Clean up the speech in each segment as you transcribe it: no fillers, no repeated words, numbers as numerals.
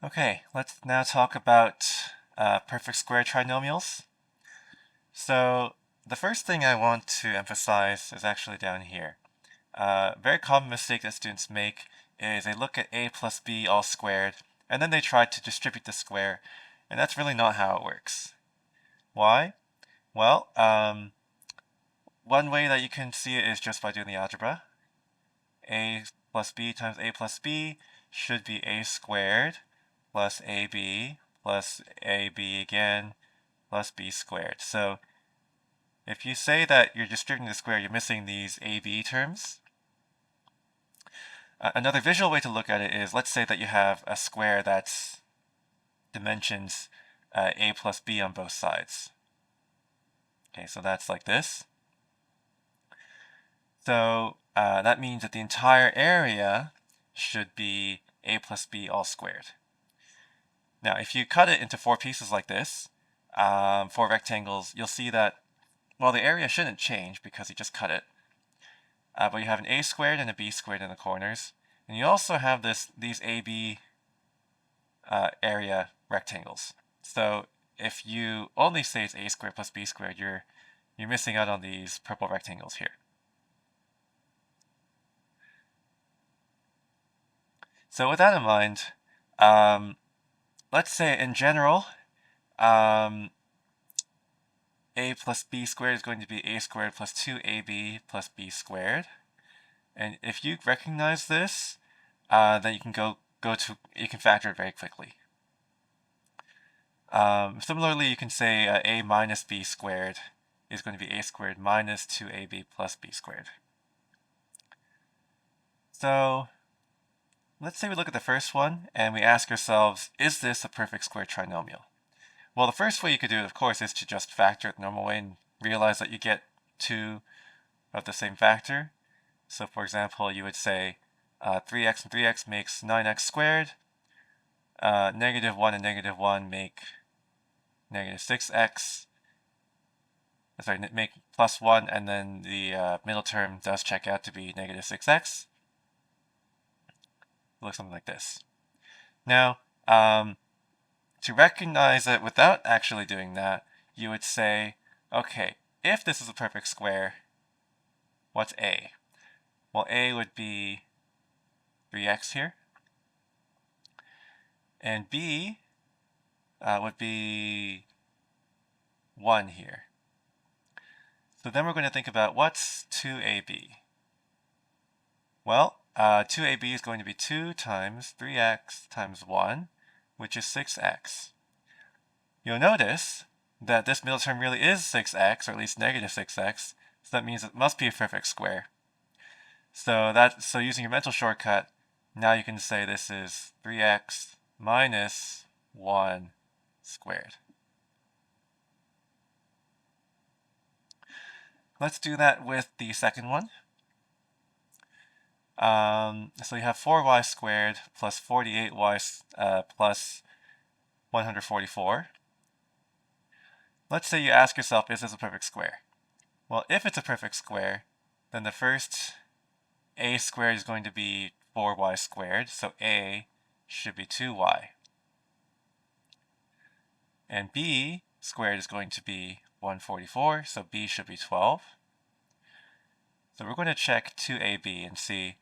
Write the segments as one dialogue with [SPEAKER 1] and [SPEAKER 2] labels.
[SPEAKER 1] Okay, let's now talk about perfect square trinomials. So the first thing I want to emphasize is actually down here. Very common mistake that students make is they look at a plus b all squared, and then they try to distribute the square, and that's really not how it works. Why? Well, one way that you can see it is just by doing the algebra. A plus b times a plus b should be a squared plus ab plus ab again plus b squared. So if you say that you're distributing the square, you're missing these ab terms. Another visual way to look at it is, let's say that you have a square that's dimensions a plus b on both sides. Okay, so that's like this. So that means that the entire area should be a plus b all squared. Now, if you cut it into 4 pieces like this, 4 rectangles, you'll see that, well, the area shouldn't change because you just cut it. But you have an a squared and a b squared in the corners. And you also have these AB area rectangles. So if you only say it's a squared plus b squared, you're missing out on these purple rectangles here. So with that in mind, let's say in general, a plus b squared is going to be a squared plus 2ab plus b squared. And if you recognize this, then you can you can factor it very quickly. Similarly, you can say a minus b squared is going to be a squared minus 2ab plus b squared. So let's say we look at the first one and we ask ourselves, is this a perfect square trinomial? Well, the first way you could do it, of course, is to just factor it the normal way and realize that you get 2 of the same factor. So for example, you would say 3x and 3x makes 9x squared. Negative 1 and negative 1 make negative 6x. Sorry, make plus 1, and then the middle term does check out to be negative 6x. It looks something like this. Now, to recognize it without actually doing that, you would say, okay, if this is a perfect square, what's a? Well, a would be 3x here, and b would be 1 here. So then we're going to think about what's 2ab. Well, 2ab is going to be 2 times 3x times 1, which is 6x. You'll notice that this middle term really is 6x, or at least negative 6x, so that means it must be a perfect square. So using your mental shortcut, now you can say this is 3x minus 1 squared. Let's do that with the second one. So you have 4y squared plus 48y plus 144. Let's say you ask yourself, is this a perfect square? Well, if it's a perfect square, then the first a squared is going to be 4y squared, so a should be 2y. And b squared is going to be 144, so b should be 12. So we're going to check 2ab and see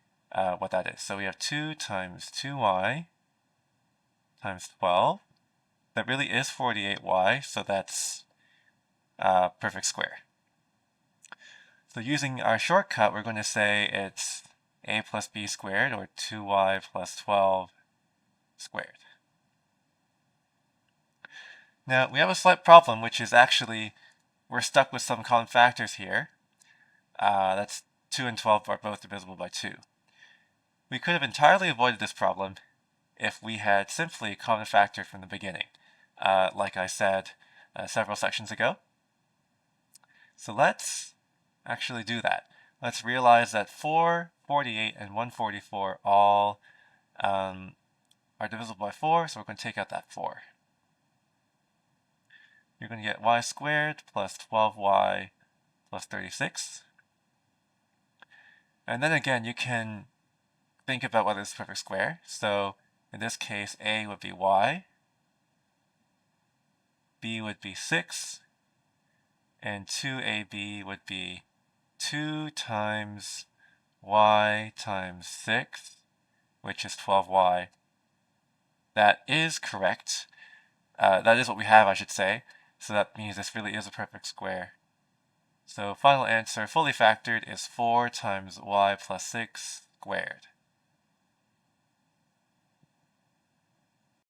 [SPEAKER 1] what that is. So we have 2 times 2y times 12. That really is 48y, so that's perfect square. So using our shortcut, we're going to say it's a plus b squared, or 2y plus 12 squared. Now, we have a slight problem, which is actually we're stuck with some common factors here. That's 2 and 12 are both divisible by 2. We could have entirely avoided this problem if we had simply a common factor from the beginning, like I said several sections ago. So let's actually do that. Let's realize that 4, 48, and 144 all are divisible by 4, so we're going to take out that 4. You're going to get y squared plus 12y plus 36. And then again, you can think about whether it's a perfect square. So In this case, a would be y, b would be 6, and 2ab would be 2 times y times 6, which is 12y. That is correct. That is what we have, I should say. So that means this really is a perfect square. So final answer, fully factored, is 4 times y plus 6 squared.